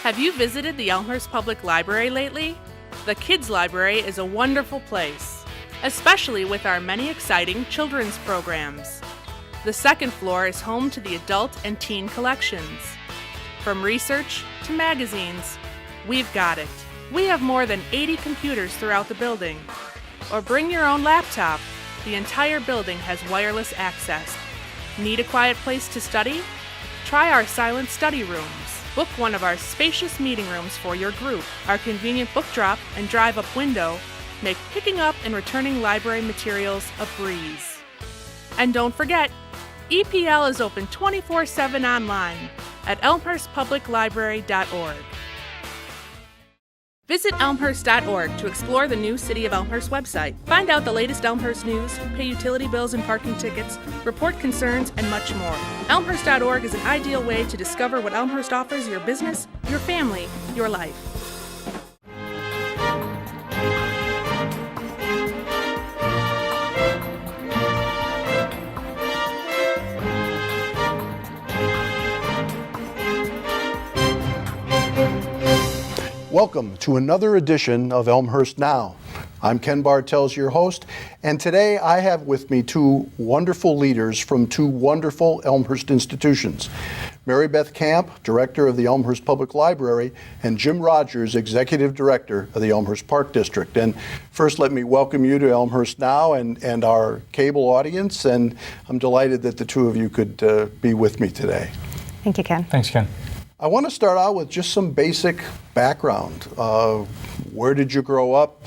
Have you visited the Elmhurst Public Library lately? The Kids Library is a wonderful place, especially with our many exciting children's programs. The second floor is home to the adult and teen collections. From research to magazines, we've got it. We have more than 80 computers throughout the building. Or bring your own laptop. The entire building has wireless access. Need a quiet place to study? Try our silent study rooms. Book one of our spacious meeting rooms for your group. Our convenient book drop and drive-up window make picking up and returning library materials a breeze. And don't forget, EPL is open 24/7 online at elmhurstpubliclibrary.org. Visit elmhurst.org to explore the new City of Elmhurst website. Find out the latest Elmhurst news, pay utility bills and parking tickets, report concerns, and much more. Elmhurst.org is an ideal way to discover what Elmhurst offers your business, your family, your life. Welcome to another edition of Elmhurst Now. I'm Ken Bartels, your host, and today I have with me two wonderful leaders from two wonderful Elmhurst institutions. Mary Beth Camp, Director of the Elmhurst Public Library, and Jim Rogers, Executive Director of the Elmhurst Park District. And first, let me welcome you to Elmhurst Now and our cable audience, and I'm delighted that the two of you could be with me today. Thank you, Ken. Thanks, Ken. I want to start out with just some basic background. Where did you grow up?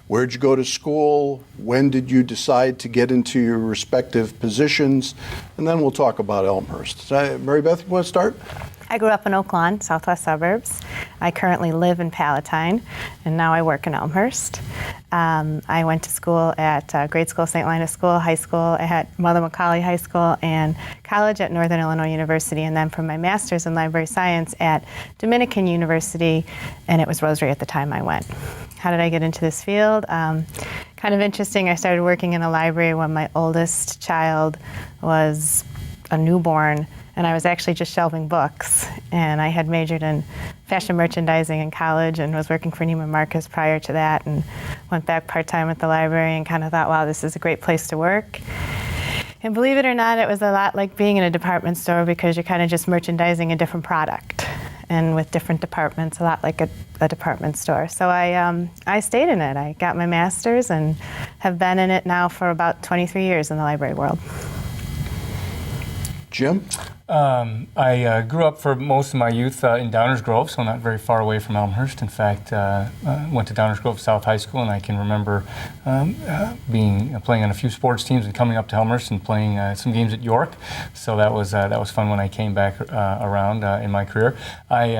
Where did you go to school? When did you decide to get into your respective positions? And then we'll talk about Elmhurst. Mary Beth, you want to start? I grew up in Oak Lawn, southwest suburbs. I currently live in Palatine, and now I work in Elmhurst. I went to school at grade school, St. Linus School, high school at Mother Macaulay High School, and college at Northern Illinois University, and then for my master's in library science at Dominican University, and it was Rosary at the time I went. How did I get into this field? Kind of interesting. I started working in a library when my oldest child was a newborn, and I was actually just shelving books. And I had majored in fashion merchandising in college and was working for Neiman Marcus prior to that, and went back part-time at the library and kind of thought, wow, this is a great place to work. And believe it or not, it was a lot like being in a department store because you're kind of just merchandising a different product. And with different departments, a lot like a department store. So I stayed in it. I got my master's and have been in it now for about 23 years in the library world. Jim? I grew up for most of my youth in Downers Grove, so not very far away from Elmhurst. In fact, went to Downers Grove South High School, and I can remember playing on a few sports teams and coming up to Elmhurst and playing some games at York. So that was fun when I came back around in my career. I,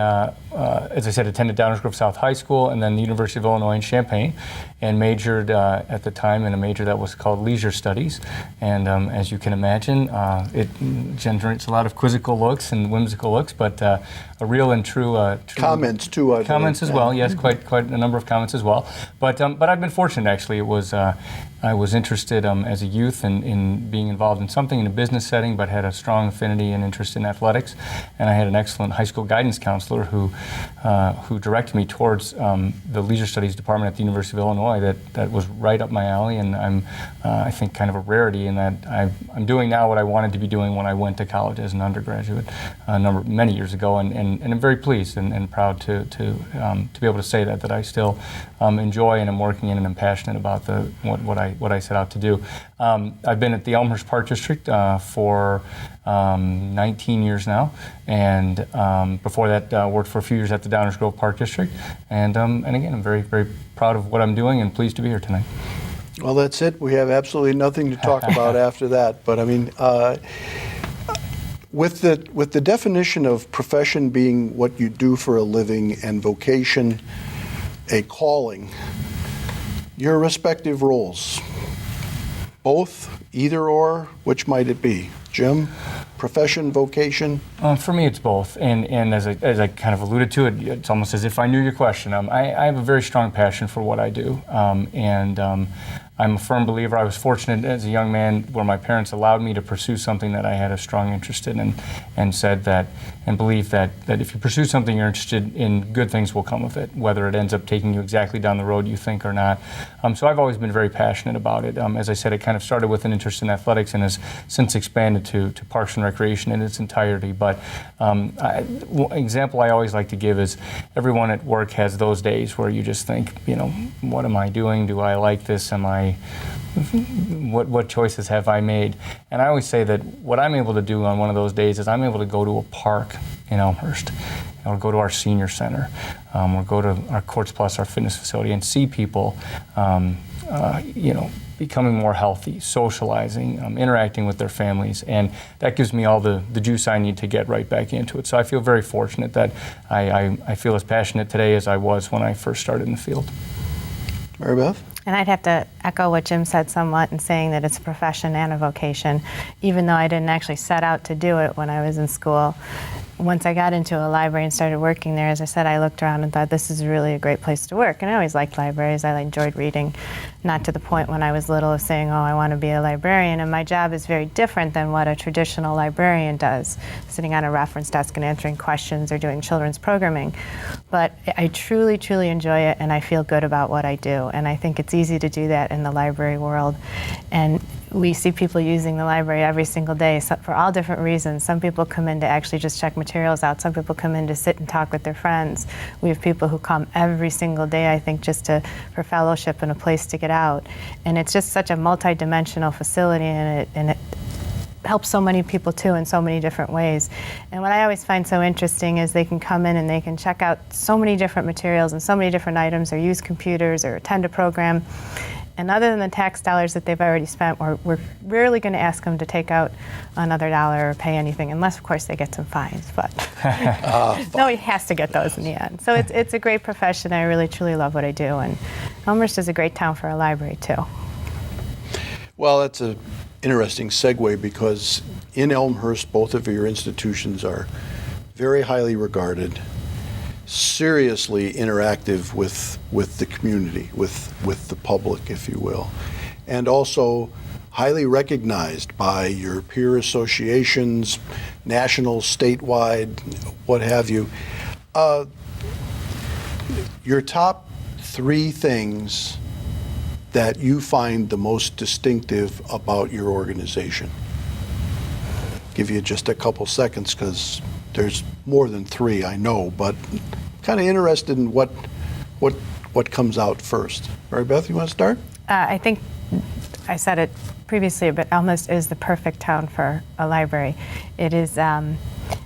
as I said, attended Downers Grove South High School and then the University of Illinois in Champaign, and majored at the time in a major that was called Leisure Studies. And as you can imagine, it generates a lot of quizzical looks and whimsical looks, but a real and true comments too. Comments as well. Yes, quite a number of comments as well. But I've been fortunate actually. It was I was interested as a youth in being involved in something in a business setting, but had a strong affinity and interest in athletics. And I had an excellent high school guidance counselor who directed me towards the Leisure Studies department at the University of Illinois. That was right up my alley, and I'm I think kind of a rarity in that I'm doing now what I wanted to be doing when I went to college as an undergraduate many years ago, and I'm very pleased and proud to be able to say that I still enjoy and am working in and am passionate about what I set out to do. I've been at the Elmhurst Park District for 19 years now, and before that worked for a few years at the Downers Grove Park District, and again I'm very, very proud of what I'm doing and pleased to be here tonight. Well, that's it. We have absolutely nothing to talk about after that. But I mean, with the definition of profession being what you do for a living and vocation a calling, your respective roles, both, either or, which might it be? Jim, profession, vocation? For me, it's both, and as I kind of alluded to it, it's almost as if I knew your question. I have a very strong passion for what I do, and I'm a firm believer. I was fortunate as a young man where my parents allowed me to pursue something that I had a strong interest in, and said that, and believed that if you pursue something you're interested in, good things will come of it, whether it ends up taking you exactly down the road you think or not. So I've always been very passionate about it. As I said, it kind of started with an interest in athletics and has since expanded to Parks and Recreation in its entirety. But example I always like to give is everyone at work has those days where you just think, what am I doing? Do I like this? What choices have I made? And I always say that what I'm able to do on one of those days is I'm able to go to a park in Elmhurst, or go to our senior center, or go to our Courts Plus, our fitness facility, and see people, becoming more healthy, socializing, interacting with their families, and that gives me all the juice I need to get right back into it. So I feel very fortunate that I feel as passionate today as I was when I first started in the field. Mary Beth? And I'd have to echo what Jim said somewhat in saying that it's a profession and a vocation. Even though I didn't actually set out to do it when I was in school, once I got into a library and started working there, as I said, I looked around and thought this is really a great place to work. And I always liked libraries. I enjoyed reading, not to the point when I was little of saying, oh, I want to be a librarian. And my job is very different than what a traditional librarian does, sitting on a reference desk and answering questions or doing children's programming. But I truly, truly enjoy it, and I feel good about what I do. And I think it's easy to do that in the library world. And we see people using the library every single day for all different reasons. Some people come in to actually just check materials out. Some people come in to sit and talk with their friends. We have people who come every single day, I think, just for fellowship and a place to get out. And it's just such a multi-dimensional facility, and it helps so many people too in so many different ways. And what I always find so interesting is they can come in and they can check out so many different materials and so many different items, or use computers or attend a program. And other than the tax dollars that they've already spent, we're rarely going to ask them to take out another dollar or pay anything, unless, of course, they get some fines. But nobody has to get those in the end. So it's a great profession. I really, truly love what I do. And Elmhurst is a great town for a library, too. Well, that's an interesting segue, because in Elmhurst, both of your institutions are very highly regarded, seriously interactive with the community, with the public, if you will, and also highly recognized by your peer associations, national, statewide, what have you. Your top three things that you find the most distinctive about your organization. Give you just a couple seconds, because there's more than three, I know, but kind of interested in what comes out first. Mary Beth, you want to start? I think I said it previously, but Elmhurst is the perfect town for a library. It is,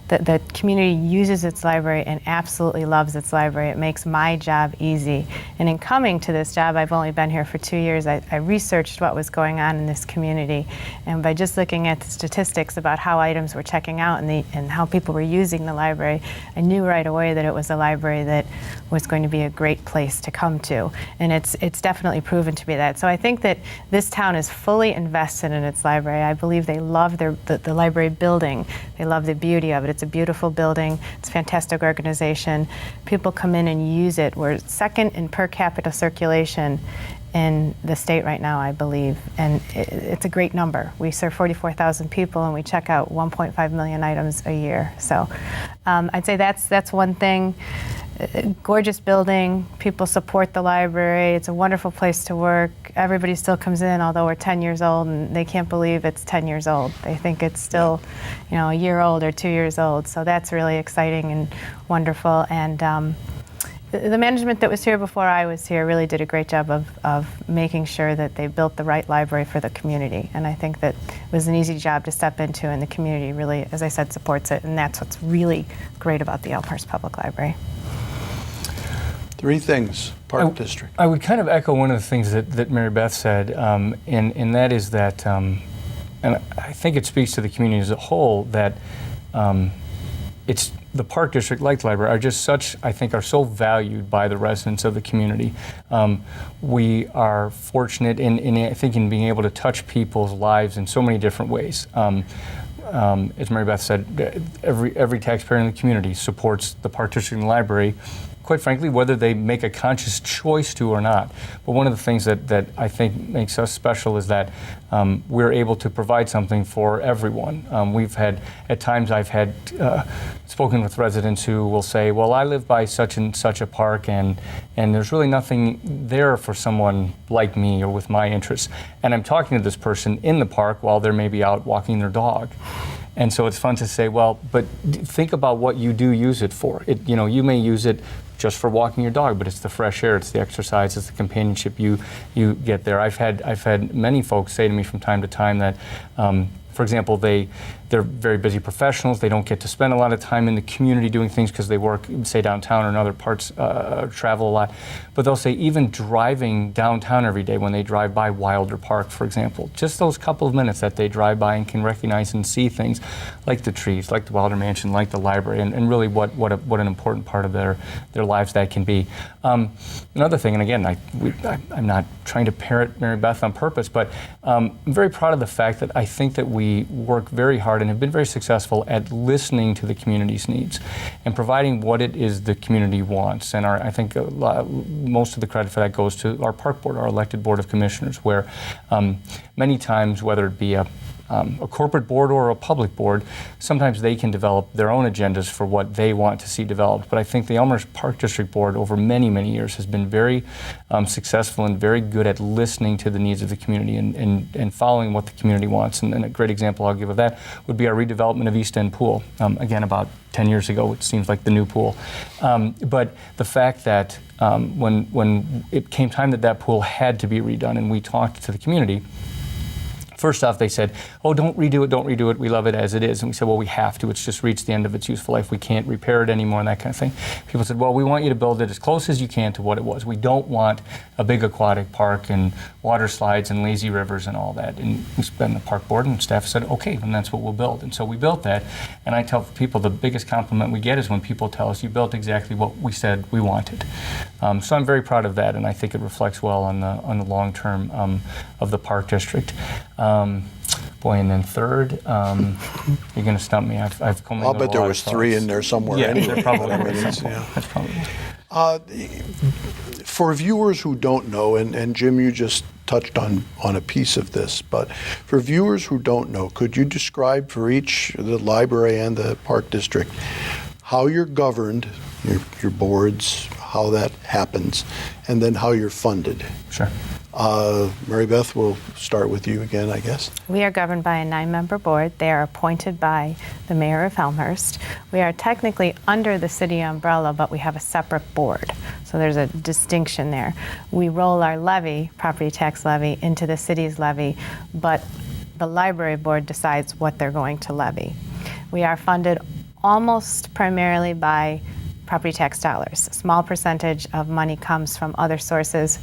the community uses its library and absolutely loves its library. It makes my job easy. And in coming to this job, I've only been here for 2 years, I researched what was going on in this community. And by just looking at the statistics about how items were checking out and how people were using the library, I knew right away that it was a library that was going to be a great place to come to. And it's definitely proven to be that. So I think that this town is fully invested in its library. I believe they love the library building. They love the beauty of it. It's a beautiful building. It's a fantastic organization. People come in and use it. We're second in per capita circulation in the state right now, I believe, and it's a great number. We serve 44,000 people, and we check out 1.5 million items a year. So I'd say that's one thing. Gorgeous building. People support the library. It's a wonderful place to work. Everybody still comes in, although we're 10 years old, and they can't believe it's 10 years old. They think it's still, a year old or 2 years old. So that's really exciting and wonderful. And the management that was here before I was here really did a great job of making sure that they built the right library for the community. And I think that it was an easy job to step into, and the community really, as I said, supports it. And that's what's really great about the Elmhurst Public Library. Three things, Park District. I would kind of echo one of the things that Mary Beth said, and that is that, and I think it speaks to the community as a whole, that it's the Park District, like the library, are just are so valued by the residents of the community. We are fortunate in being able to touch people's lives in so many different ways. as Mary Beth said, every taxpayer in the community supports the Park District and the library, quite frankly, whether they make a conscious choice to or not. But one of the things that I think makes us special is that we're able to provide something for everyone. At times I've had spoken with residents who will say, well, I live by such and such a park and there's really nothing there for someone like me or with my interests. And I'm talking to this person in the park while they're maybe out walking their dog. And so it's fun to say, well, but think about what you do use it for. You may use it just for walking your dog, but it's the fresh air, it's the exercise, it's the companionship you get there. I've had many folks say to me from time to time that, for example, they're very busy professionals. They don't get to spend a lot of time in the community doing things because they work, say, downtown or in other parts, travel a lot. But they'll say even driving downtown every day when they drive by Wilder Park, for example, just those couple of minutes that they drive by and can recognize and see things like the trees, like the Wilder Mansion, like the library, and really what an important part of their lives that can be. Another thing, and again, I'm not trying to parrot Mary Beth on purpose, but I'm very proud of the fact that I think that we work very hard and have been very successful at listening to the community's needs and providing what it is the community wants. And I think most of the credit for that goes to our park board, our elected board of commissioners, where many times, whether it be a corporate board or a public board, sometimes they can develop their own agendas for what they want to see developed. But I think the Elmhurst Park District Board over many, many years has been very successful and very good at listening to the needs of the community and following what the community wants. And a great example I'll give of that would be our redevelopment of East End Pool. Again, about 10 years ago, it seems like the new pool. But the fact that when it came time that pool had to be redone and we talked to the community, first off, they said, oh, don't redo it, we love it as it is. And we said, well, we have to, it's just reached the end of its useful life, we can't repair it anymore, and that kind of thing. People said, well, we want you to build it as close as you can to what it was. We don't want a big aquatic park and water slides and lazy rivers and all that. And the park board and staff said, okay, then that's what we'll build. And so we built that, and I tell people the biggest compliment we get is when people tell us, you built exactly what we said we wanted. So I'm very proud of that, and I think it reflects well on the long term of the Park District. And then third, you're going to stump me. I'll bet there was three in there somewhere. Yeah, anyway. there probably was. That's probably. For viewers who don't know, and Jim, you just touched on a piece of this, but for viewers who don't know, could you describe for each, the library and the Park District, how you're governed, your boards, how that happens, and then how you're funded? Sure. Mary Beth, we'll start with you again, I guess. We are governed by a 9-member board. They are appointed by the mayor of Elmhurst. We are technically under the city umbrella, but we have a separate board. So there's a distinction there. We roll our levy, property tax levy, into the city's levy, but the library board decides what they're going to levy. We are funded almost primarily by property tax dollars. A small percentage of money comes from other sources.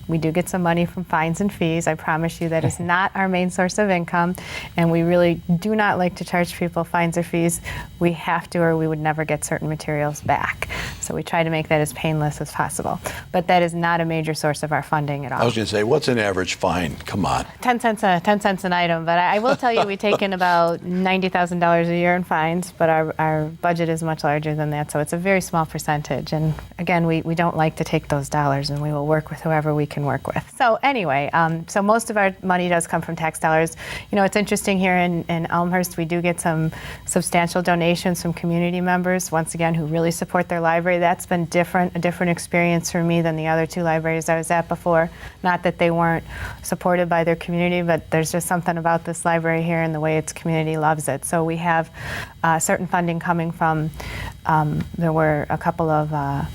We do get some money from fines and fees. I promise you that is not our main source of income, and we really do not like to charge people fines or fees. We have to, or we would never get certain materials back. So we try to make that as painless as possible. But that is not a major sourse of our funding at all. I was going to say, what's an average fine? Come on. 10 cents an item, but I will tell you we take in about $90,000 a year in fines, but our budget is much larger than that, so it's a very small percentage. And again, we don't like to take those dollars, and we will work with whoever we can work with. So anyway, so most of our money does come from tax dollars. You know, it's interesting here in Elmhurst, we do get some substantial donations from community members, once again, who really support their library. That's been a different experience for me than the other two libraries I was at before. Not that they weren't supported by their community, but there's just something about this library here and the way its community loves it. So we have certain funding coming from, there were a couple of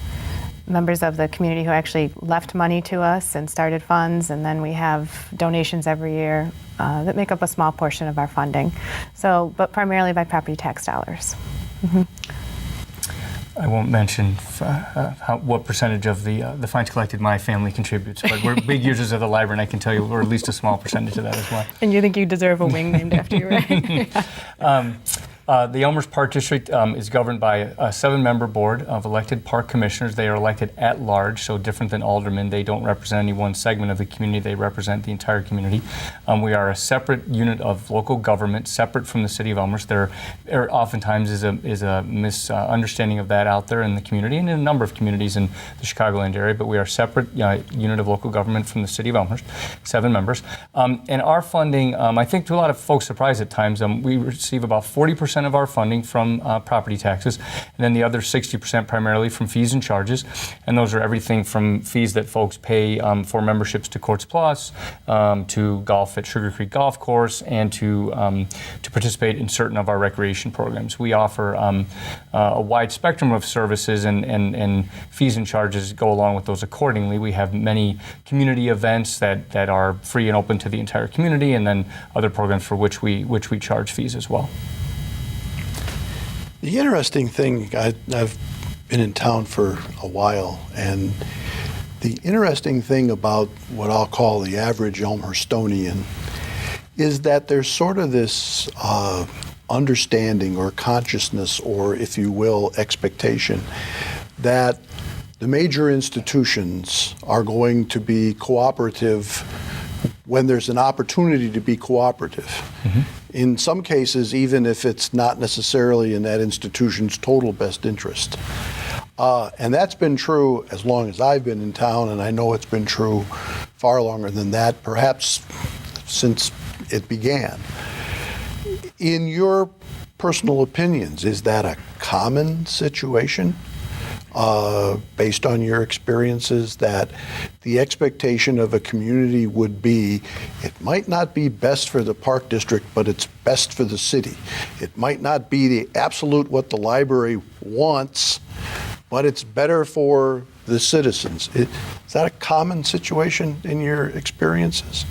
members of the community who actually left money to us and started funds, and then we have donations every year that make up a small portion of our funding. So, but primarily by property tax dollars. Mm-hmm. I won't mention what percentage of the fines collected my family contributes, but we're big users of the library, and I can tell you we're at least a small percentage of that as well. And you think you deserve a wing named after you, right? The Elmhurst Park District is governed by a 7-member board of elected park commissioners. They are elected at large, so different than aldermen. They don't represent any one segment of the community. They represent the entire community. We are a separate unit of local government, separate from the city of Elmhurst. There oftentimes is a misunderstanding of that out there in the community and in a number of communities in the Chicagoland area, but we are a separate unit of local government from the city of Elmhurst, 7 members. And our funding, I think to a lot of folks' surprise at times, we receive about 40% of our funding from property taxes, and then the other 60% primarily from fees and charges. And those are everything from fees that folks pay for memberships to Courts Plus, to golf at Sugar Creek Golf Course, and to participate in certain of our recreation programs. We offer a wide spectrum of services, and fees and charges go along with those accordingly. We have many community events that are free and open to the entire community, and then other programs for which we charge fees as well. The interesting thing, I've been in town for a while, and the interesting thing about what I'll call the average Elmhurstonian is that there's sort of this understanding or consciousness, or if you will, expectation that the major institutions are going to be cooperative when there's an opportunity to be cooperative. Mm-hmm. In some cases, even if it's not necessarily in that institution's total best interest. And that's been true as long as I've been in town, and I know it's been true far longer than that, perhaps since it began. In your personal opinions, is that a common situation? Based on your experiences, that the expectation of a community would be, it might not be best for the park district, but it's best for the city. It might not be the absolute what the library wants, but it's better for the citizens. Is that a common situation in your experiences?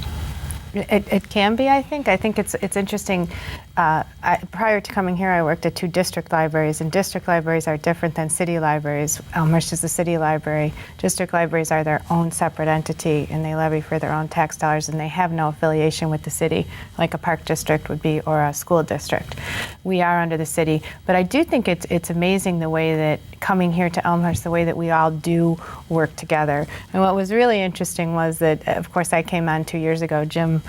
It can be, I think. I think it's interesting. Prior to coming here, I worked at 2 district libraries, and district libraries are different than city libraries. Elmhurst is a city library. District libraries are their own separate entity, and they levy for their own tax dollars, and they have no affiliation with the city, like a park district would be, or a school district. We are under the city, but I do think it's amazing the way that coming here to Elmhurst, the way that we all do work together. And what was really interesting was that, of course, I came on 2 years ago. Jim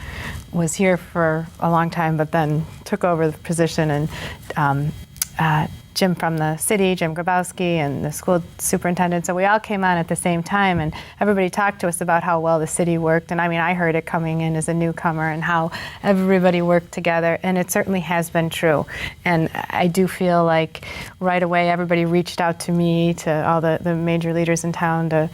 was here for a long time, but then took over the position, and Jim from the city, Jim Grabowski, and the school superintendent. So we all came on at the same time, and everybody talked to us about how well the city worked. And I mean, I heard it coming in as a newcomer, and how everybody worked together, and it certainly has been true. And I do feel like right away everybody reached out to me, to all the major leaders in town, to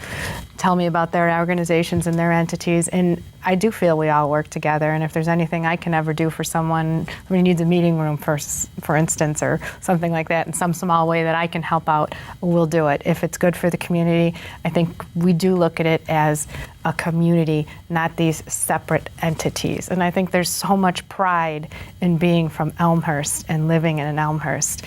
tell me about their organizations and their entities. And I do feel we all work together, and if there's anything I can ever do for someone who needs a meeting room, for instance, or something like that, in some small way that I can help out, we'll do it. If it's good for the community, I think we do look at it as a community, not these separate entities. And I think there's so much pride in being from Elmhurst and living in Elmhurst,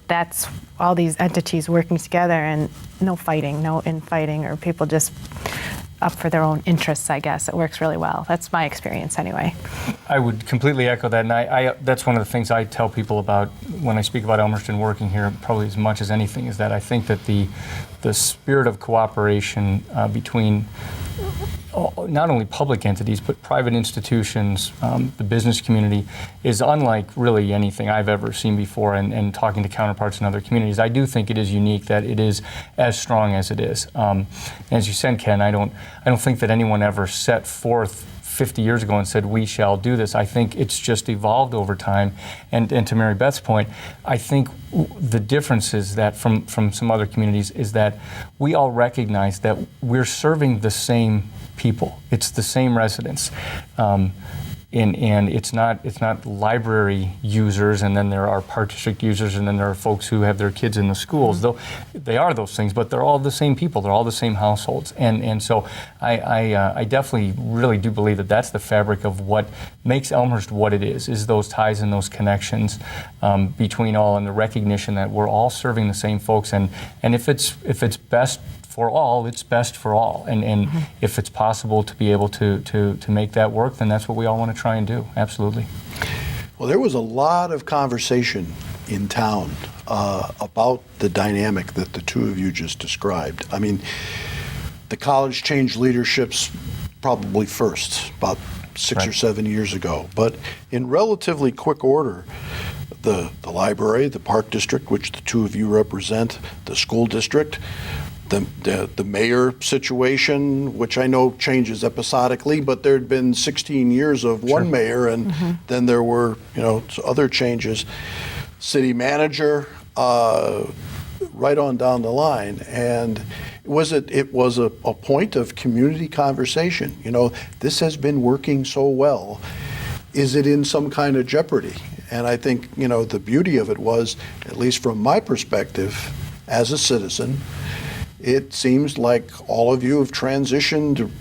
that's all these entities working together, and no fighting, no infighting, or people just up for their own interests, I guess. It works really well. That's my experience anyway. I would completely echo that, and I that's one of the things I tell people about when I speak about Elmhurst and working here, probably as much as anything, is that I think that the spirit of cooperation between not only public entities, but private institutions, the business community, is unlike really anything I've ever seen before. And talking to counterparts in other communities, I do think it is unique that it is as strong as it is. As you said, Ken, I don't think that anyone ever set forth 50 years ago and said, we shall do this. I think it's just evolved over time. And to Mary Beth's point, I think the difference is that from some other communities is that we all recognize that we're serving the same people. It's the same residents. And it's not library users, and then there are park district users, and then there are folks who have their kids in the schools. Though they are those things, but they're all the same people. They're all the same households. And so I definitely really do believe that that's the fabric of what makes Elmhurst what it is those ties and those connections between all, and the recognition that we're all serving the same folks. And if it's best for all, it's best for all. And if it's possible to be able to make that work, then that's what we all want to try and do. Absolutely. Well, there was a lot of conversation in town about the dynamic that the two of you just described. I mean, the college changed leaderships probably first, about 6 or 7 years ago. But in relatively quick order, the library, the park district, which the two of you represent, the school district, the mayor situation, which I know changes episodically, but there had been 16 years of one mayor, and then there were, other changes. City manager, right on down the line, and it was a point of community conversation. This has been working so well. Is it in some kind of jeopardy? And I think the beauty of it was, at least from my perspective as a citizen, it seems like all of you have transitioned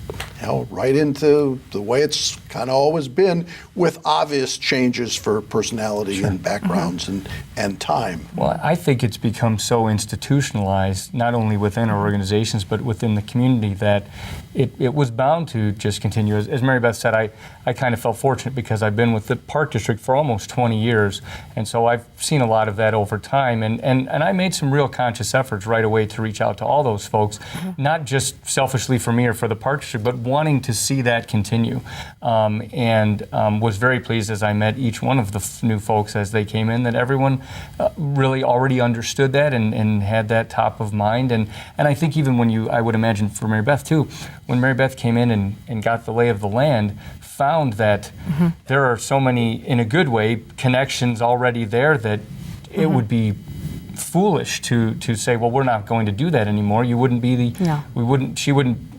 right into the way it's kind of always been, with obvious changes for personality and backgrounds and time. Well, I think it's become so institutionalized, not only within our organizations, but within the community, that it was bound to just continue. As Mary Beth said, I kind of felt fortunate because I've been with the Park District for almost 20 years, and so I've seen a lot of that over time, and I made some real conscious efforts right away to reach out to all those folks, not just selfishly for me or for the Park District, but wanting to see that continue. And was very pleased as I met each one of the new folks as they came in, that everyone really already understood that and had that top of mind. And I think even when I would imagine for Mary Beth too, when Mary Beth came in and got the lay of the land, found that there are so many, in a good way, connections already there that it would be foolish to say, well, we're not going to do that anymore. You wouldn't be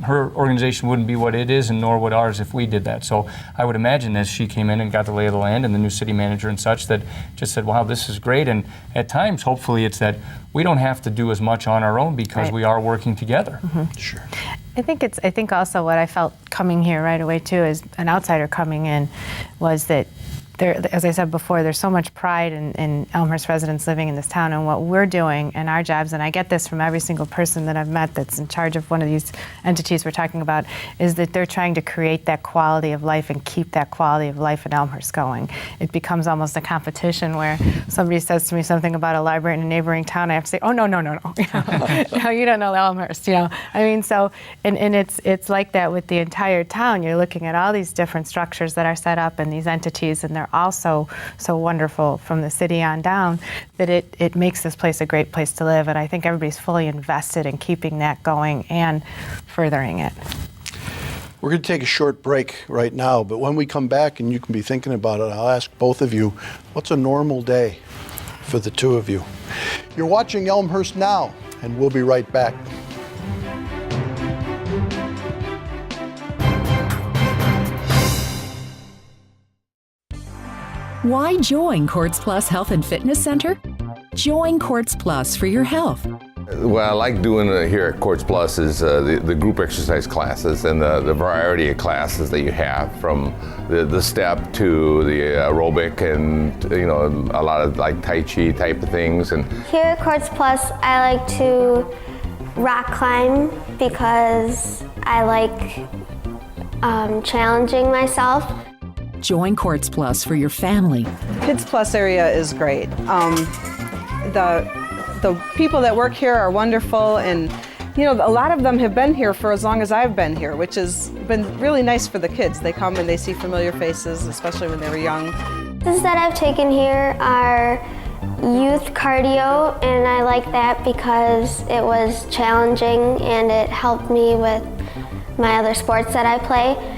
her organization wouldn't be what it is, and nor would ours if we did that. So I would imagine as she came in and got the lay of the land and the new city manager and such, that just said, wow, this is great. And at times, hopefully, it's that we don't have to do as much on our own because we are working together. Sure. I think also what I felt coming here right away too, as an outsider coming in, was that there, as I said before, there's so much pride in Elmhurst residents living in this town and what we're doing and our jobs, and I get this from every single person that I've met that's in charge of one of these entities we're talking about, is that they're trying to create that quality of life and keep that quality of life in Elmhurst going. It becomes almost a competition where somebody says to me something about a library in a neighboring town, I have to say, oh, no. No, you don't know Elmhurst, I mean, so, and it's like that with the entire town. You're looking at all these different structures that are set up and these entities, and they're also so wonderful from the city on down, that it makes this place a great place to live. And I think everybody's fully invested in keeping that going and furthering it. We're going to take a short break right now, but when we come back, and you can be thinking about it, I'll ask both of you, what's a normal day for the two of you? You're watching Elmhurst Now, and we'll be right back. Why join Quartz Plus Health and Fitness Center? Join Quartz Plus for your health. What I like doing here at Quartz Plus is the group exercise classes and the variety of classes that you have, from the step to the aerobic and a lot of like Tai Chi type of things. And here at Quartz Plus, I like to rock climb because I like challenging myself. Join Quartz Plus for your family. Kids Plus area is great. The people that work here are wonderful, and a lot of them have been here for as long as I've been here, which has been really nice for the kids. They come and they see familiar faces, especially when they were young. Classes that I've taken here are youth cardio, and I like that because it was challenging and it helped me with my other sports that I play.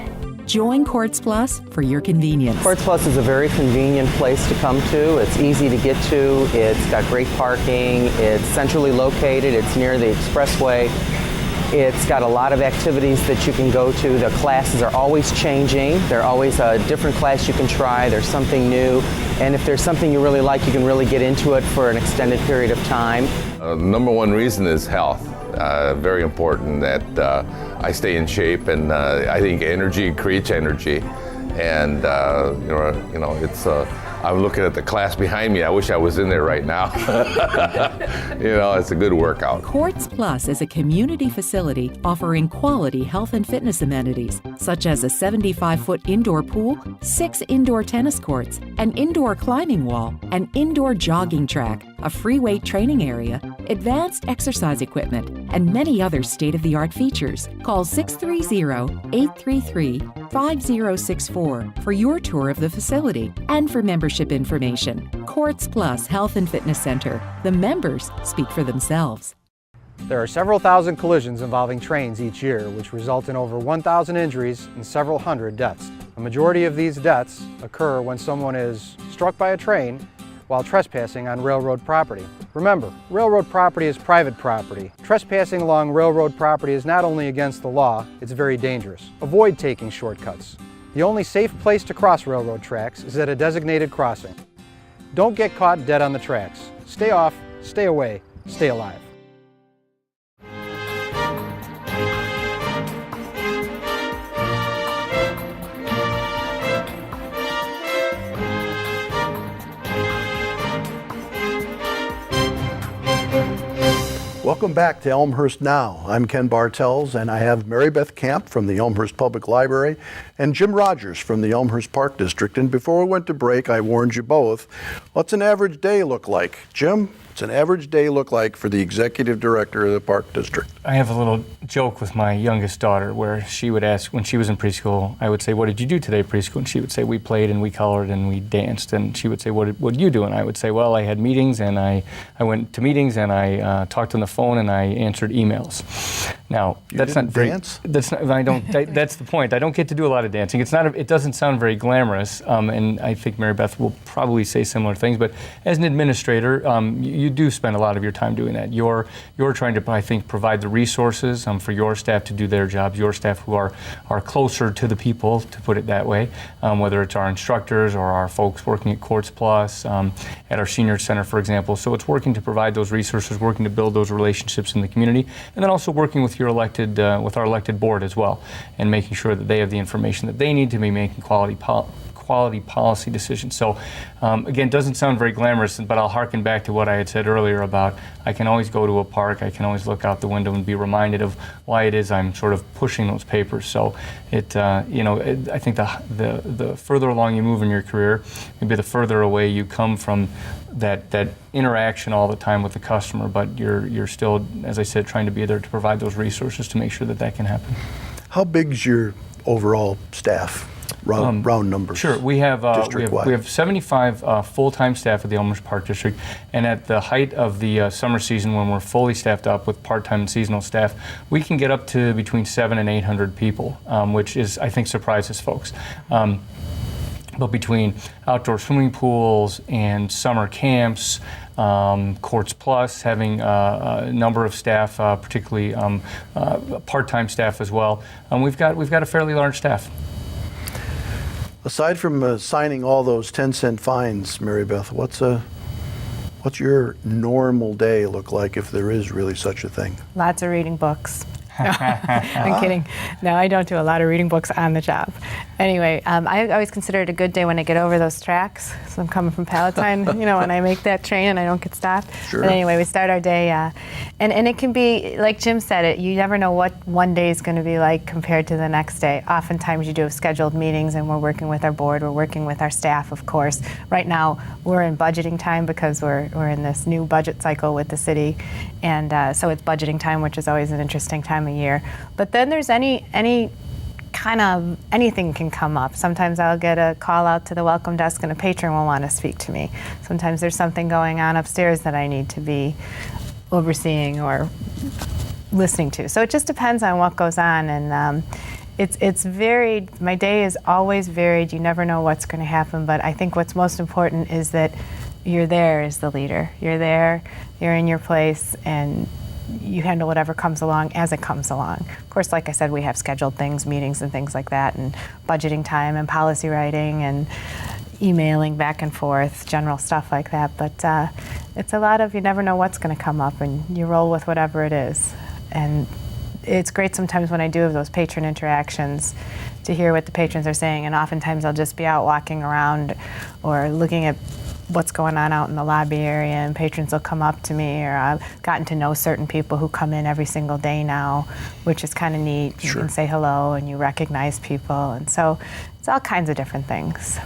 Join Quartz Plus for your convenience. Quartz Plus is a very convenient place to come to. It's easy to get to. It's got great parking. It's centrally located. It's near the expressway. It's got a lot of activities that you can go to. The classes are always changing. There's always a different class you can try. There's something new. And if there's something you really like, you can really get into it for an extended period of time. Number one reason is health. Very important that I stay in shape, and I think energy creates energy, and it's I'm looking at the class behind me. I wish I was in there right now. It's a good workout. Courts Plus is a community facility offering quality health and fitness amenities, such as a 75-foot indoor pool, 6 indoor tennis courts, an indoor climbing wall, an indoor jogging track, a free weight training area, advanced exercise equipment, and many other state-of-the-art features. Call 630-833-5064 for your tour of the facility and for membership information. Courts Plus Health and Fitness Center. The members speak for themselves. There are several thousand collisions involving trains each year, which result in over 1,000 injuries and several hundred deaths. A majority of these deaths occur when someone is struck by a train while trespassing on railroad property. Remember, railroad property is private property. Trespassing along railroad property is not only against the law, it's very dangerous. Avoid taking shortcuts. The only safe place to cross railroad tracks is at a designated crossing. Don't get caught dead on the tracks. Stay off, stay away, stay alive. Welcome back to Elmhurst Now. I'm Ken Bartels, and I have Mary Beth Camp from the Elmhurst Public Library and Jim Rogers from the Elmhurst Park District. And before we went to break, I warned you both, what's an average day look like? Jim, what's an average day look like for the executive director of the Park District? I have a little joke with my youngest daughter where she would ask, when she was in preschool, I would say, what did you do today preschool? And she would say, we played and we colored and we danced. And she would say, what did you do? And I would say, well, I had meetings and I went to meetings and I talked on the phone and I answered emails. Now, that's not very, dance? that's not, that's the point. I don't get to do a lot of dancing. It doesn't sound very glamorous, and I think Mary Beth will probably say similar things, but as an administrator, you do spend a lot of your time doing that. You're trying to, I think, provide the resources for your staff to do their jobs, your staff who are closer to the people, to put it that way, whether it's our instructors or our folks working at Courts Plus, at our senior center, for example. So it's working to provide those resources, working to build those relationships in the community, and then also working with with our elected board as well, and making sure that they have the information that they need to be making quality policy decisions. So again, it doesn't sound very glamorous, but I'll harken back to what I had said earlier about I can always go to a park, I can always look out the window and be reminded of why it is I'm sort of pushing those papers. So I think the further along you move in your career, maybe the further away you come from that interaction all the time with the customer, but you're still, as I said, trying to be there to provide those resources to make sure that can happen. How big's your overall staff? Round numbers. Sure, we have 75 full-time staff at the Elmhurst Park District, and at the height of the summer season, when we're fully staffed up with part-time and seasonal staff, we can get up to between 700 and 800 people, which is, I think, surprises folks. But between outdoor swimming pools and summer camps, Courts Plus having a number of staff, particularly part-time staff as well, we've got a fairly large staff. Aside from signing all those 10-cent fines, Mary Beth, what's your normal day look like, if there is really such a thing? Lots of reading books. No, I'm kidding. No, I don't do a lot of reading books on the job. Anyway, I always consider it a good day when I get over those tracks. So I'm coming from Palatine, when I make that train and I don't get stopped. Sure. But anyway, we start our day, and it can be, like Jim said, you never know what one day is going to be like compared to the next day. Oftentimes you do have scheduled meetings and we're working with our board, we're working with our staff, of course. Right now we're in budgeting time because we're in this new budget cycle with the city, and so it's budgeting time, which is always an interesting time of year. But then there's any kind of anything can come up. Sometimes I'll get a call out to the welcome desk and a patron will want to speak to me. Sometimes there's something going on upstairs that I need to be overseeing or listening to. So it just depends on what goes on, and it's varied. My day is always varied. You never know what's going to happen, but I think what's most important is that you're there as the leader. You're there, you're in your place, and you handle whatever comes along as it comes along. Of course, like I said, we have scheduled things, meetings and things like that, and budgeting time and policy writing and emailing back and forth, general stuff like that. But it's a lot of, you never know what's going to come up, and you roll with whatever it is. And it's great sometimes when I do have those patron interactions to hear what the patrons are saying, and oftentimes I'll just be out walking around or looking at what's going on out in the lobby area, and patrons will come up to me, or I've gotten to know certain people who come in every single day now, which is kind of neat. Sure. You can say hello and you recognize people, and so it's all kinds of different things.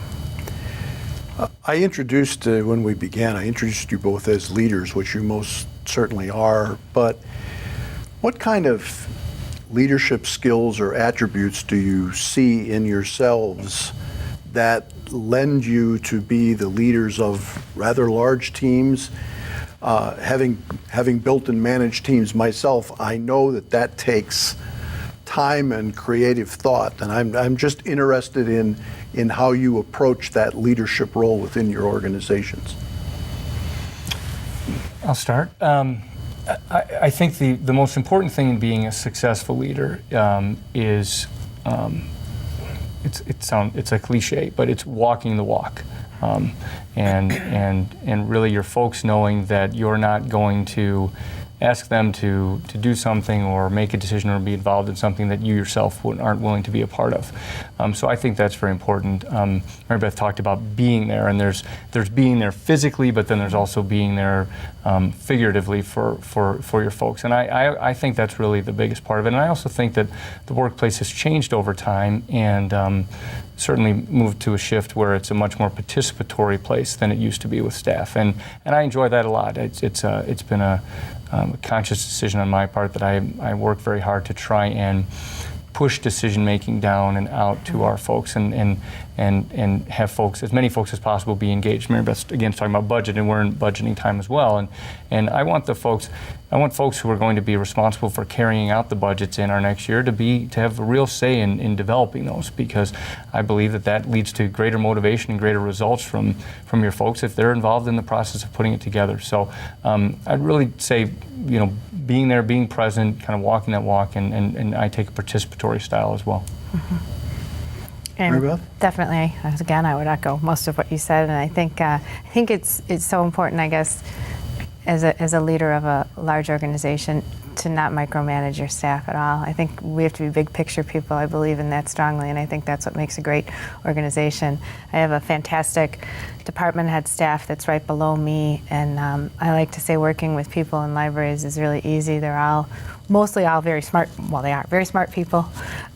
I introduced, when we began, I introduced you both as leaders, which you most certainly are, but what kind of leadership skills or attributes do you see in yourselves that lend you to be the leaders of rather large teams? Having built and managed teams myself, I know that takes time and creative thought, and I'm just interested in how you approach that leadership role within your organizations. I'll start. I think the most important thing in being a successful leader is it's a cliche, but it's walking the walk, and really your folks knowing that you're not going to ask them to do something or make a decision or be involved in something that you yourself aren't willing to be a part of. So I think that's very important. Mary Beth talked about being there, and there's being there physically, but then there's also being there figuratively for your folks. And I think that's really the biggest part of it. And I also think that the workplace has changed over time, and certainly moved to a shift where it's a much more participatory place than it used to be with staff. And I enjoy that a lot. It's been a conscious decision on my part that I work very hard to try and push decision making down and out to our folks, and have folks, as many folks as possible, be engaged. Mary Beth again is talking about budget, and we're in budgeting time as well. And I want folks who are going to be responsible for carrying out the budgets in our next year to have a real say in developing those, because I believe that leads to greater motivation and greater results from your folks if they're involved in the process of putting it together. So I'd really say, being there, being present, kind of walking that walk, and I take a participatory style as well. Mm-hmm. And definitely, again, I would echo most of what you said, and I think it's so important, I guess, as a leader of a large organization, to not micromanage your staff at all. I think we have to be big picture people. I believe in that strongly, and I think that's what makes a great organization. I have a fantastic department head staff that's right below me, and I like to say working with people in libraries is really easy. They're mostly all very smart. Well, they are very smart people,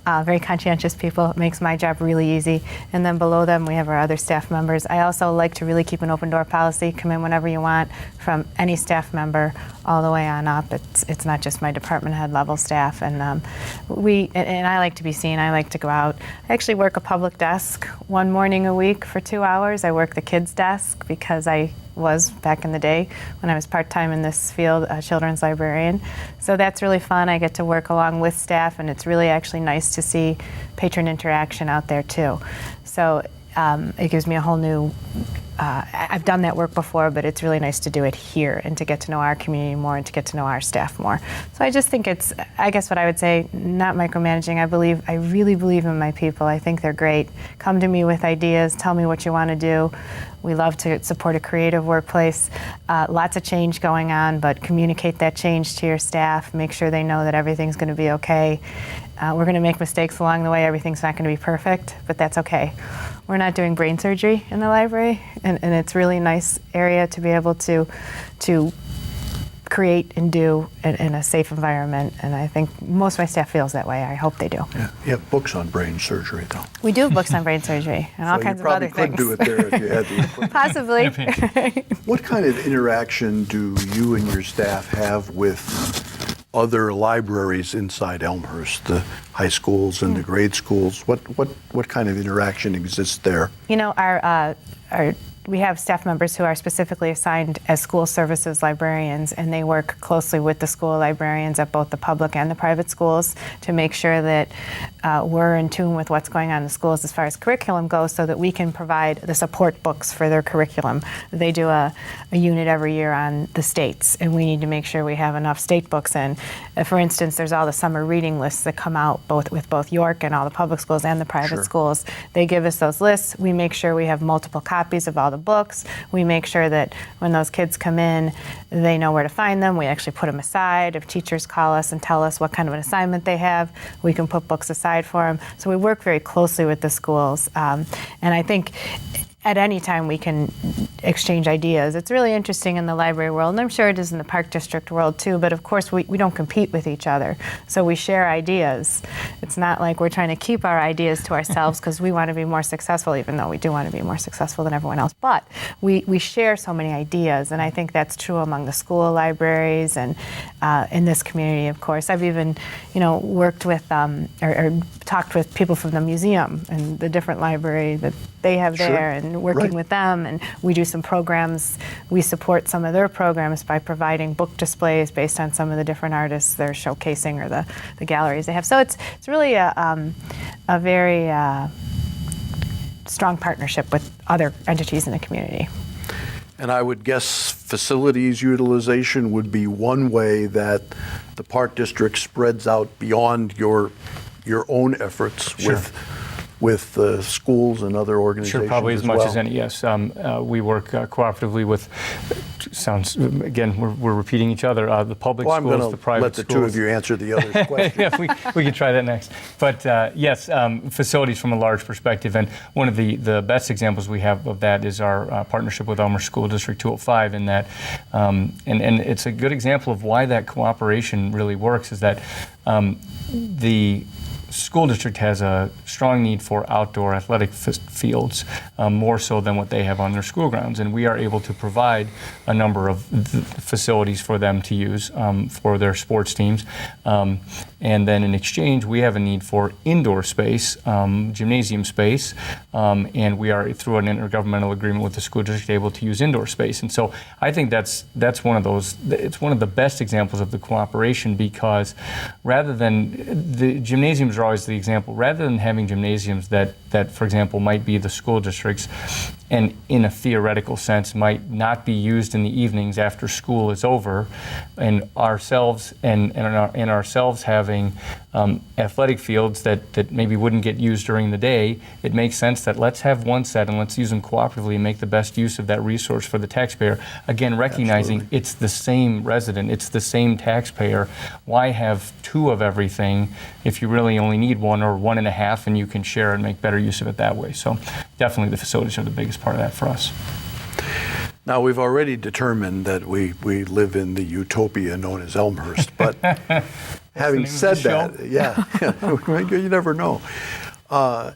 very conscientious people. It makes my job really easy. And then below them, we have our other staff members. I also like to really keep an open door policy. Come in whenever you want, from any staff member all the way on up. It's not just my department head level staff. And I like to be seen. I like to go out. I actually work a public desk one morning a week for 2 hours. I work the kids' desk because I was back in the day when I was part-time in this field, a children's librarian. So that's really fun. I get to work along with staff, and it's really actually nice to see patron interaction out there too. So it gives me a whole new, I've done that work before, but it's really nice to do it here and to get to know our community more and to get to know our staff more. So I just think I guess what I would say, not micromanaging. I really believe in my people. I think they're great. Come to me with ideas, tell me what you want to do. We love to support a creative workplace. Lots of change going on, but communicate that change to your staff. Make sure they know that everything's going to be okay. We're going to make mistakes along the way. Everything's not going to be perfect, but that's okay. We're not doing brain surgery in the library, and it's a really nice area to be able to create and do in a safe environment, and I think most of my staff feels that way. I hope they do. Yeah, you have books on brain surgery, though. We do have books on brain surgery and all kinds of other things. You probably could do it there if you had the equipment. Possibly. What kind of interaction do you and your staff have with other libraries inside Elmhurst, the high schools and the grade schools? What kind of interaction exists there? We have staff members who are specifically assigned as school services librarians, and they work closely with the school librarians at both the public and the private schools to make sure that we're in tune with what's going on in the schools as far as curriculum goes, so that we can provide the support books for their curriculum. They do a unit every year on the states, and we need to make sure we have enough state books in. For instance, there's all the summer reading lists that come out with both York and all the public schools and the private schools. They give us those lists. We make sure we have multiple copies of all the the books. We make sure that when those kids come in, they know where to find them. We actually put them aside. If teachers call us and tell us what kind of an assignment they have, we can put books aside for them. So we work very closely with the schools. And I think at any time we can exchange ideas. It's really interesting in the library world, and I'm sure it is in the Park District world too, but of course we don't compete with each other. So we share ideas. It's not like we're trying to keep our ideas to ourselves because we want to be more successful, even though we do want to be more successful than everyone else. But we share so many ideas, and I think that's true among the school libraries and in this community, of course. I've even, worked with or talked with people from the museum and the different library that they have there, and working with them, and we do some programs. We support some of their programs by providing book displays based on some of the different artists they're showcasing or the galleries they have. So it's really a very strong partnership with other entities in the community. And I would guess facilities utilization would be one way that the Park District spreads out beyond your own efforts with the schools and other organizations. Sure, probably as much well. as any, yes. We work cooperatively with, we're repeating each other, the public schools, the private schools. Let the two of you answer the other question. Yeah, we can try that next. But yes, facilities from a large perspective, and one of the best examples we have of that is our partnership with Elmhurst School District 205 in that, and it's a good example of why that cooperation really works, is that the school district has a strong need for outdoor athletic fields, more so than what they have on their school grounds. And we are able to provide a number of facilities for them to use for their sports teams. And then in exchange, we have a need for indoor space, gymnasium space, and we are, through an intergovernmental agreement with the school district, able to use indoor space. And so I think that's one of those, it's one of the best examples of the cooperation, because rather than, the gymnasiums are always the example, rather than having gymnasiums that for example, might be the school districts and in a theoretical sense might not be used in the evenings after school is over, and ourselves having athletic fields that maybe wouldn't get used during the day, it makes sense that let's have one set and let's use them cooperatively and make the best use of that resource for the taxpayer. Again, recognizing it's the same resident, it's the same taxpayer. Why have two of everything if you really only need one or one and a half, and you can share and make better use of it that way? So definitely the facilities are the biggest part of that for us. Now, we've already determined that we live in the utopia known as Elmhurst, but having said that, you never know.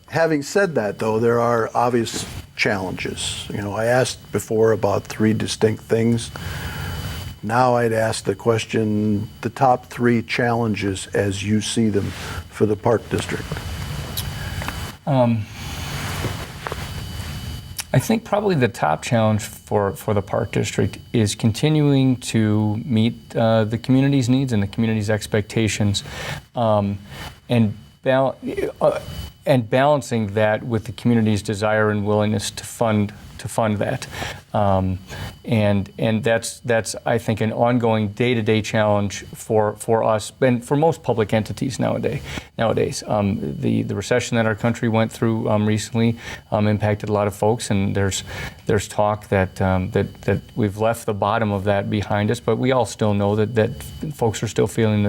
Having said that, though, there are obvious challenges. I asked before about three distinct things. Now I'd ask the question, the top three challenges as you see them for the Park District. I think probably the top challenge for the Park District is continuing to meet the community's needs and the community's expectations, and balancing that with the community's desire and willingness to fund that, and that's I think an ongoing day-to-day challenge for us and for most public entities nowadays. The recession that our country went through recently impacted a lot of folks, and there's talk that we've left the bottom of that behind us, but we all still know that folks are still feeling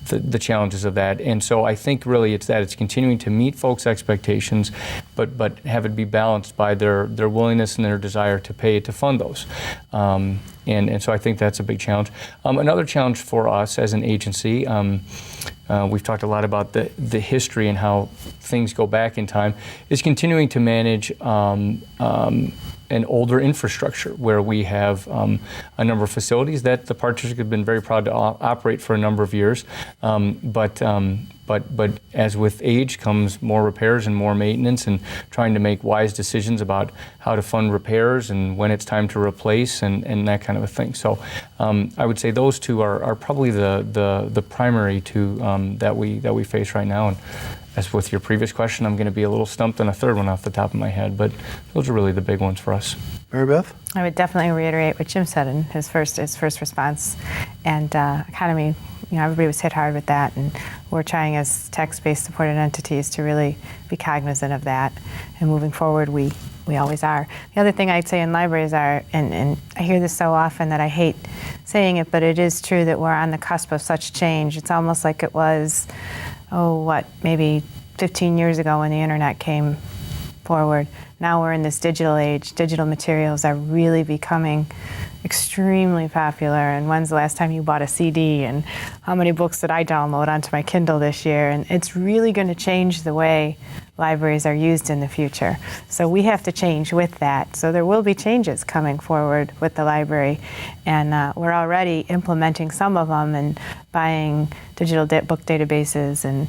the challenges of that. And so I think really it's continuing to meet folks' expectations, but have it be balanced by their willingness and their desire to pay to fund those. And so I think that's a big challenge. Another challenge for us as an agency, we've talked a lot about the history and how things go back in time, is continuing to manage an older infrastructure where we have a number of facilities that the Park District has been very proud to operate for a number of years. But as with age comes more repairs and more maintenance, and trying to make wise decisions about how to fund repairs and when it's time to replace and that kind of a thing. So I would say those two are probably the primary two that we face right now. And as with your previous question, I'm going to be a little stumped on a third one off the top of my head, but those are really the big ones for us. Mary Beth? I would definitely reiterate what Jim said in his first response. And economy, everybody was hit hard with that, and we're trying as tax-based supported entities to really be cognizant of that. And moving forward, we we always are. The other thing I'd say in libraries are, and I hear this so often that I hate saying it, but it is true that we're on the cusp of such change. It's almost like it was, maybe 15 years ago when the internet came forward. Now we're in this digital age. Digital materials are really becoming extremely popular. And when's the last time you bought a CD? And how many books did I download onto my Kindle this year? And it's really going to change the way libraries are used in the future. So we have to change with that. So there will be changes coming forward with the library. And we're already implementing some of them and buying digital book databases and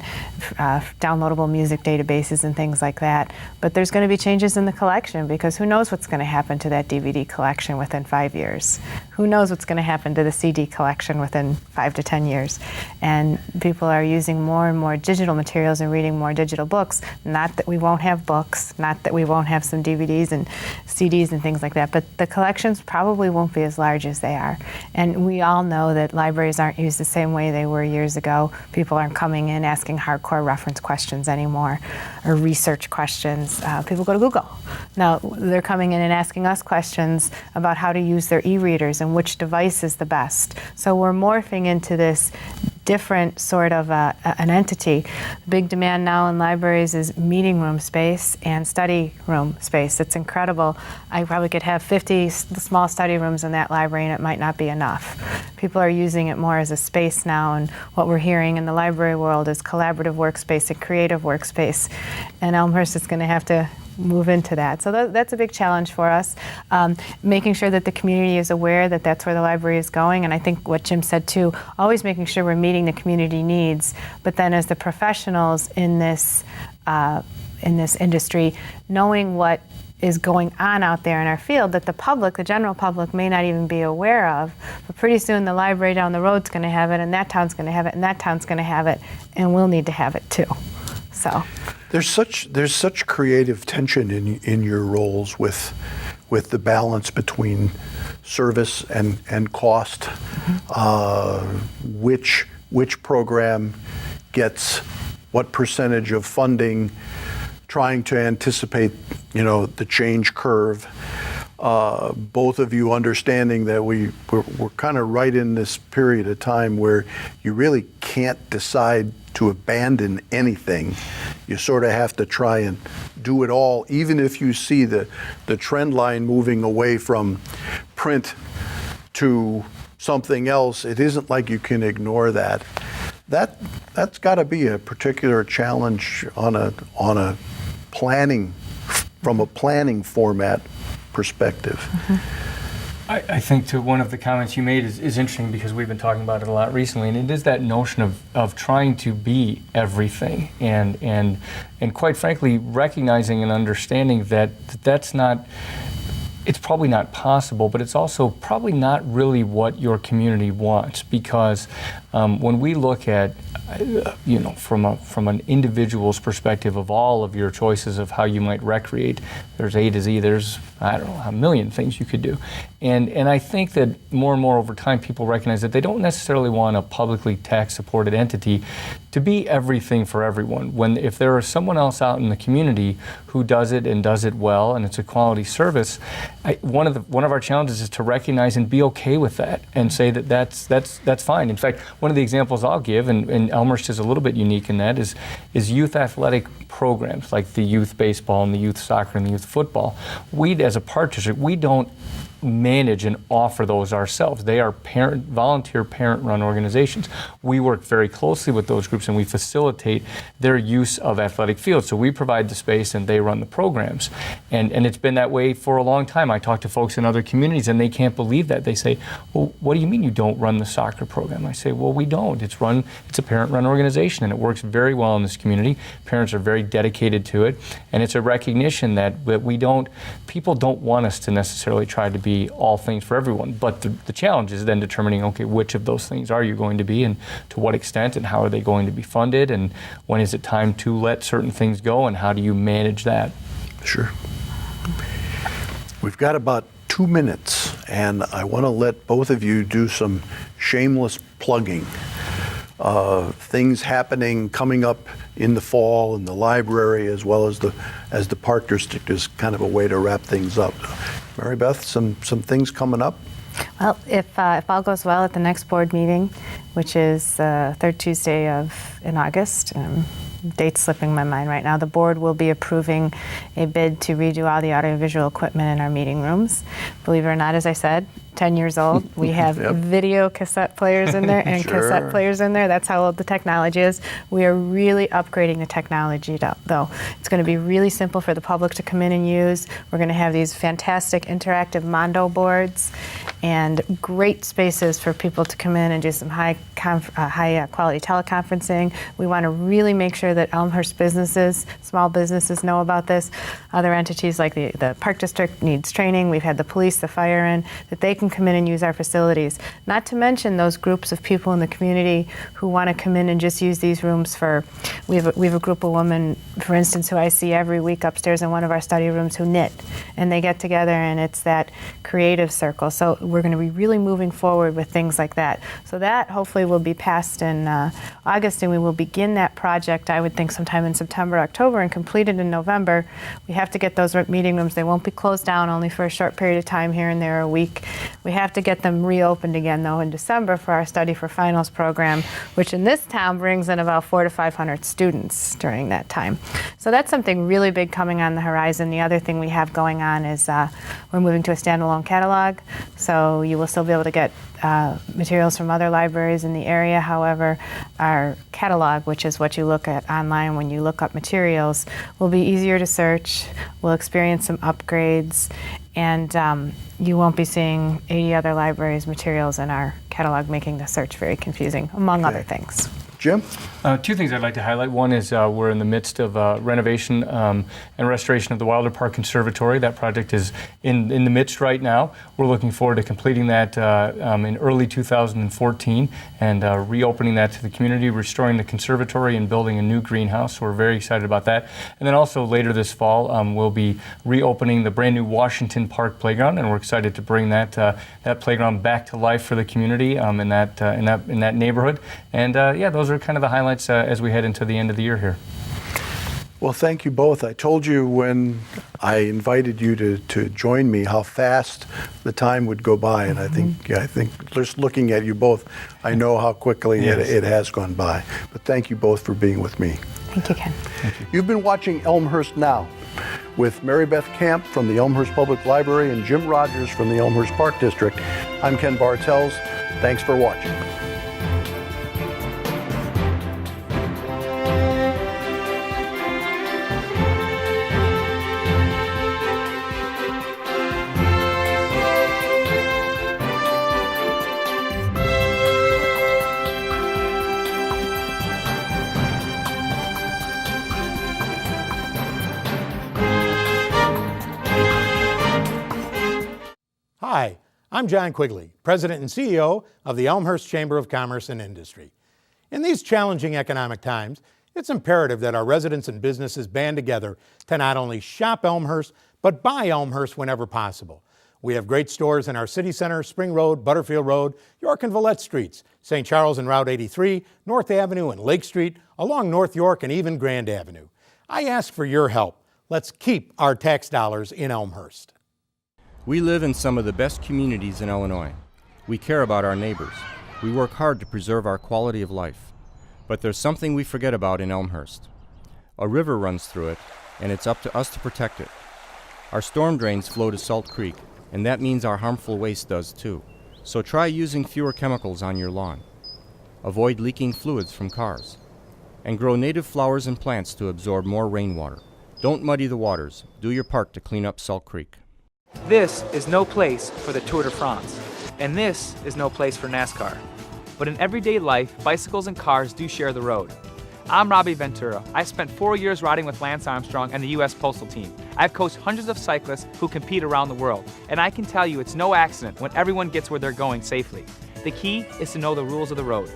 downloadable music databases and things like that. But there's going to be changes in the collection, because who knows what's going to happen to that DVD collection within 5 years? Who knows what's going to happen to the CD collection within 5 to 10 years? And people are using more and more digital materials and reading more digital books. Not that we won't have books, not that we won't have some DVDs and CDs and things like that, but the collections probably won't be as large as they are. And we all know that libraries aren't used the same way they were years ago. People aren't coming in asking hardcore reference questions anymore, or research questions. People go to Google. Now they're coming in and asking us questions about how to use their e-readers and which device is the best. So we're morphing into this different sort of an entity. Big demand now in libraries is meeting room space and study room space. It's incredible. I probably could have 50 small study rooms in that library and it might not be enough. People are using it more as a space now, and what we're hearing in the library world is collaborative workspace and creative workspace. And Elmhurst is going to have to move into that. So that's a big challenge for us, making sure that the community is aware that that's where the library is going. And I think what Jim said too, always making sure we're meeting the community needs, but then as the professionals in this industry, knowing what is going on out there in our field that the public, the general public, may not even be aware of. But pretty soon the library down the road's going to have it, and that town's going to have it, and that town's going to have it, and we'll need to have it too. So there's such creative tension in your roles with the balance between service and cost. Which program gets what percentage of funding, trying to anticipate, the change curve. Both of you understanding that we're kind of right in this period of time where you really can't decide to abandon anything. You sort of have to try and do it all, even if you see the trend line moving away from print to something else. It isn't like you can ignore that. That's got to be a particular challenge on a planning, from a planning format perspective. Mm-hmm. I think to one of the comments you made is interesting, because we've been talking about it a lot recently, and it is that notion of trying to be everything, and quite frankly recognizing and understanding that that's not, it's probably not possible, but it's also probably not really what your community wants, because when we look at from an individual's perspective of all of your choices of how you might recreate, there's A to Z, there's, I don't know, a million things you could do. And I think that more and more over time people recognize that they don't necessarily want a publicly tax-supported entity to be everything for everyone. If there is someone else out in the community who does it and does it well, and it's a quality service, one of our challenges is to recognize and be okay with that, and say that that's fine. In fact, one of the examples I'll give, and Elmhurst is a little bit unique in that, is youth athletic programs like the youth baseball and the youth soccer and the youth football. We, as a park district, we don't manage and offer those ourselves. They are volunteer parent-run organizations. We work very closely with those groups and we facilitate their use of athletic fields. So we provide the space and they run the programs. And it's been that way for a long time. I talk to folks in other communities and they can't believe that. They say, well, what do you mean you don't run the soccer program? I say, well, we don't. It's a parent-run organization and it works very well in this community. Parents are very dedicated to it, and it's a recognition that people don't want us to necessarily try to be all things for everyone. But the challenge is then determining, okay, which of those things are you going to be, and to what extent, and how are they going to be funded, and when is it time to let certain things go, and how do you manage that? Sure. We've got about 2 minutes, and I want to let both of you do some shameless plugging. things happening coming up in the fall in the library as well as the Park District is kind of a way to wrap things up. Mary Beth, some things coming up? Well, if all goes well at the next board meeting, which is third Tuesday in August, date's slipping my mind right now, the board will be approving a bid to redo all the audiovisual equipment in our meeting rooms. Believe it or not, as I said, 10 years old. We have Yep. video cassette players in there and Sure. cassette players in there. That's how old the technology is. We are really upgrading the technology though. It's going to be really simple for the public to come in and use. We're going to have these fantastic interactive Mondo boards and great spaces for people to come in and do some high quality teleconferencing. We want to really make sure that Elmhurst businesses, small businesses know about this. Other entities like the Park District needs training. We've had the police, the fire in, that they can come in and use our facilities. Not to mention those groups of people in the community who want to come in and just use these rooms for, we have a group of women, for instance, who I see every week upstairs in one of our study rooms who knit. And they get together and it's that creative circle. So we're going to be really moving forward with things like that. So that hopefully will be passed in August, and we will begin that project, I would think, sometime in September, October, and complete it in November. We have to get those meeting rooms. They won't be closed down, only for a short period of time here and there, a week. We have to get them reopened again, though, in December for our Study for Finals program, which in this town brings in about 400 to 500 students during that time. So that's something really big coming on the horizon. The other thing we have going on is we're moving to a standalone catalog, so you will still be able to get materials from other libraries in the area. However, our catalog, which is what you look at online when you look up materials, will be easier to search. We'll experience some upgrades, and you won't be seeing 80 other libraries' materials in our catalog, making the search very confusing, among other things. Jim? Two things I'd like to highlight. One is we're in the midst of renovation and restoration of the Wilder Park Conservatory. That project is in the midst right now. We're looking forward to completing that in early 2014 and reopening that to the community, restoring the conservatory and building a new greenhouse. So we're very excited about that. And then also later this fall, we'll be reopening the brand new Washington Park Playground, and we're excited to bring that playground back to life for the community in that neighborhood. And those are kind of the highlights as we head into the end of the year here. Well, thank you both. I told you when I invited you to join me how fast the time would go by, and I think just looking at you both, I know how quickly it has gone by. But thank you both for being with me. Thank you, Ken. Thank you. You've been watching Elmhurst Now with Mary Beth Camp from the Elmhurst Public Library and Jim Rogers from the Elmhurst Park District. I'm Ken Bartels. Thanks for watching. Hi, I'm John Quigley, President and CEO of the Elmhurst Chamber of Commerce and Industry. In these challenging economic times, it's imperative that our residents and businesses band together to not only shop Elmhurst, but buy Elmhurst whenever possible. We have great stores in our city center, Spring Road, Butterfield Road, York and Villette Streets, St. Charles and Route 83, North Avenue and Lake Street, along North York and even Grand Avenue. I ask for your help. Let's keep our tax dollars in Elmhurst. We live in some of the best communities in Illinois. We care about our neighbors. We work hard to preserve our quality of life. But there's something we forget about in Elmhurst. A river runs through it, and it's up to us to protect it. Our storm drains flow to Salt Creek, and that means our harmful waste does too. So try using fewer chemicals on your lawn. Avoid leaking fluids from cars. And grow native flowers and plants to absorb more rainwater. Don't muddy the waters. Do your part to clean up Salt Creek. This is no place for the Tour de France, and this is no place for NASCAR. But in everyday life, bicycles and cars do share the road. I'm Robbie Ventura. I spent 4 years riding with Lance Armstrong and the U.S. Postal Team. I've coached hundreds of cyclists who compete around the world, and I can tell you it's no accident when everyone gets where they're going safely. The key is to know the rules of the road.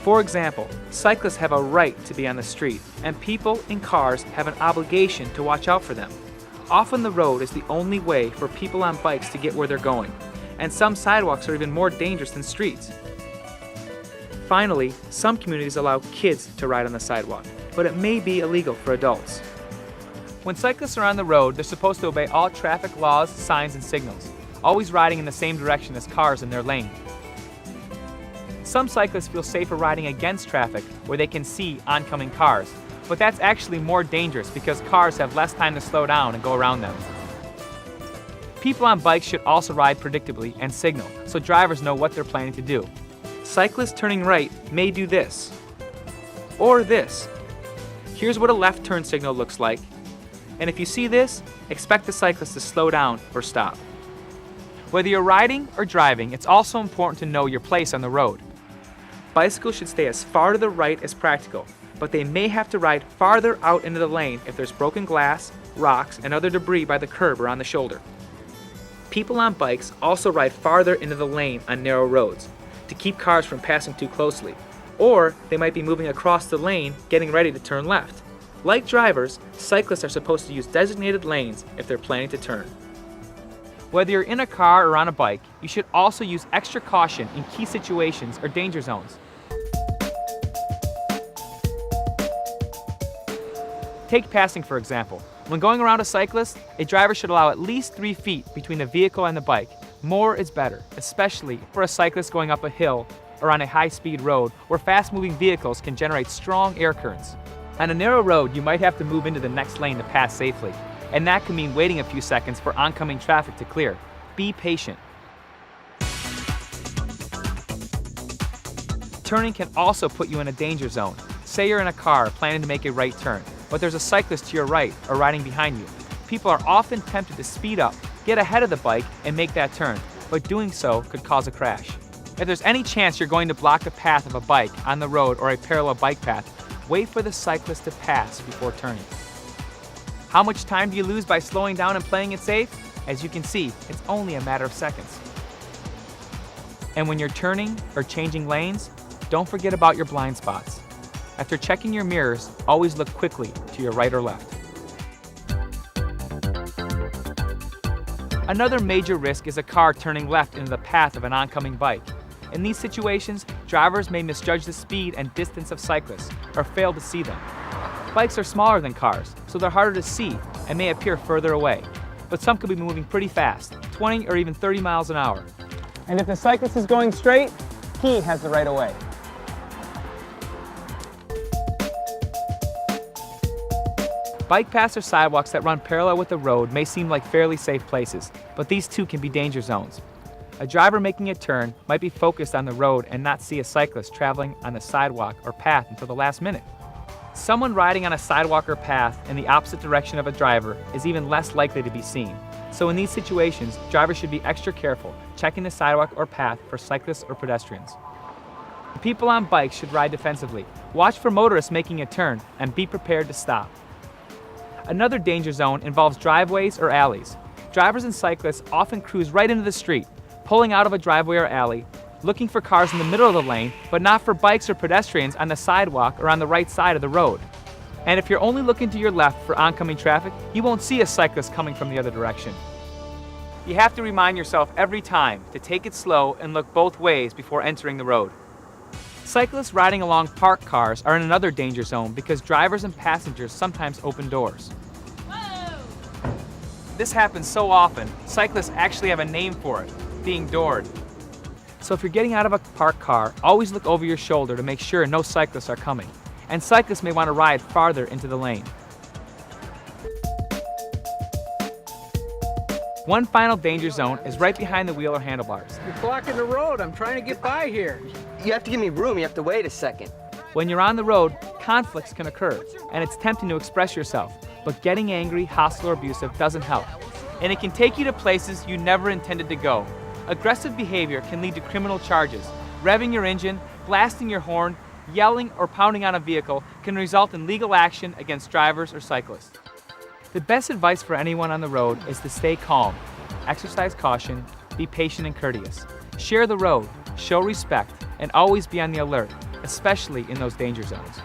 For example, cyclists have a right to be on the street, and people in cars have an obligation to watch out for them. Often the road is the only way for people on bikes to get where they're going, and some sidewalks are even more dangerous than streets. Finally, some communities allow kids to ride on the sidewalk, but it may be illegal for adults. When cyclists are on the road, they're supposed to obey all traffic laws, signs, and signals, always riding in the same direction as cars in their lane. Some cyclists feel safer riding against traffic where they can see oncoming cars, but that's actually more dangerous because cars have less time to slow down and go around them. People on bikes should also ride predictably and signal so drivers know what they're planning to do. Cyclists turning right may do this, or this. Here's what a left turn signal looks like, and if you see this, expect the cyclist to slow down or stop. Whether you're riding or driving, it's also important to know your place on the road. Bicycles should stay as far to the right as practical, but they may have to ride farther out into the lane if there's broken glass, rocks, and other debris by the curb or on the shoulder. People on bikes also ride farther into the lane on narrow roads to keep cars from passing too closely, or they might be moving across the lane getting ready to turn left. Like drivers, cyclists are supposed to use designated lanes if they're planning to turn. Whether you're in a car or on a bike, you should also use extra caution in key situations or danger zones. Take passing, for example. When going around a cyclist, a driver should allow at least 3 feet between the vehicle and the bike. More is better, especially for a cyclist going up a hill or on a high-speed road where fast-moving vehicles can generate strong air currents. On a narrow road, you might have to move into the next lane to pass safely, and that can mean waiting a few seconds for oncoming traffic to clear. Be patient. Turning can also put you in a danger zone. Say you're in a car planning to make a right turn, but there's a cyclist to your right or riding behind you. People are often tempted to speed up, get ahead of the bike, and make that turn, but doing so could cause a crash. If there's any chance you're going to block the path of a bike on the road or a parallel bike path, wait for the cyclist to pass before turning. How much time do you lose by slowing down and playing it safe? As you can see, it's only a matter of seconds. And when you're turning or changing lanes, don't forget about your blind spots. After checking your mirrors, always look quickly to your right or left. Another major risk is a car turning left into the path of an oncoming bike. In these situations, drivers may misjudge the speed and distance of cyclists or fail to see them. Bikes are smaller than cars, so they're harder to see and may appear further away. But some could be moving pretty fast, 20 or even 30 miles an hour. And if the cyclist is going straight, he has the right of way. Bike paths or sidewalks that run parallel with the road may seem like fairly safe places, but these too can be danger zones. A driver making a turn might be focused on the road and not see a cyclist traveling on the sidewalk or path until the last minute. Someone riding on a sidewalk or path in the opposite direction of a driver is even less likely to be seen. So in these situations, drivers should be extra careful, checking the sidewalk or path for cyclists or pedestrians. People on bikes should ride defensively. Watch for motorists making a turn and be prepared to stop. Another danger zone involves driveways or alleys. Drivers and cyclists often cruise right into the street, pulling out of a driveway or alley, looking for cars in the middle of the lane, but not for bikes or pedestrians on the sidewalk or on the right side of the road. And if you're only looking to your left for oncoming traffic, you won't see a cyclist coming from the other direction. You have to remind yourself every time to take it slow and look both ways before entering the road. Cyclists riding along parked cars are in another danger zone because drivers and passengers sometimes open doors. This happens so often, cyclists actually have a name for it, being doored. So if you're getting out of a parked car, always look over your shoulder to make sure no cyclists are coming. And cyclists may want to ride farther into the lane. One final danger zone is right behind the wheel or handlebars. You're blocking the road. I'm trying to get by here. You have to give me room. You have to wait a second. When you're on the road, conflicts can occur, and it's tempting to express yourself. But getting angry, hostile, or abusive doesn't help. And it can take you to places you never intended to go. Aggressive behavior can lead to criminal charges. Revving your engine, blasting your horn, yelling, or pounding on a vehicle can result in legal action against drivers or cyclists. The best advice for anyone on the road is to stay calm, exercise caution, be patient and courteous. Share the road, show respect, and always be on the alert, especially in those danger zones.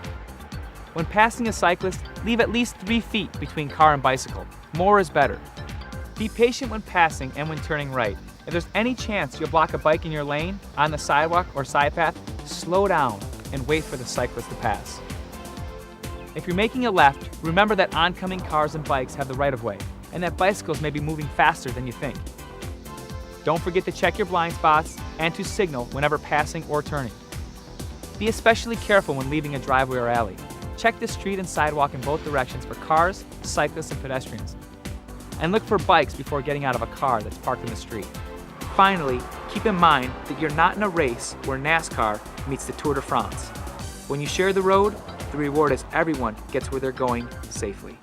When passing a cyclist, leave at least 3 feet between car and bicycle. More is better. Be patient when passing and when turning right. If there's any chance you'll block a bike in your lane, on the sidewalk or side path, slow down and wait for the cyclist to pass. If you're making a left, remember that oncoming cars and bikes have the right of way, and that bicycles may be moving faster than you think. Don't forget to check your blind spots and to signal whenever passing or turning. Be especially careful when leaving a driveway or alley. Check the street and sidewalk in both directions for cars, cyclists, and pedestrians. And look for bikes before getting out of a car that's parked in the street. Finally, keep in mind that you're not in a race where NASCAR meets the Tour de France. When you share the road, the reward is everyone gets where they're going safely.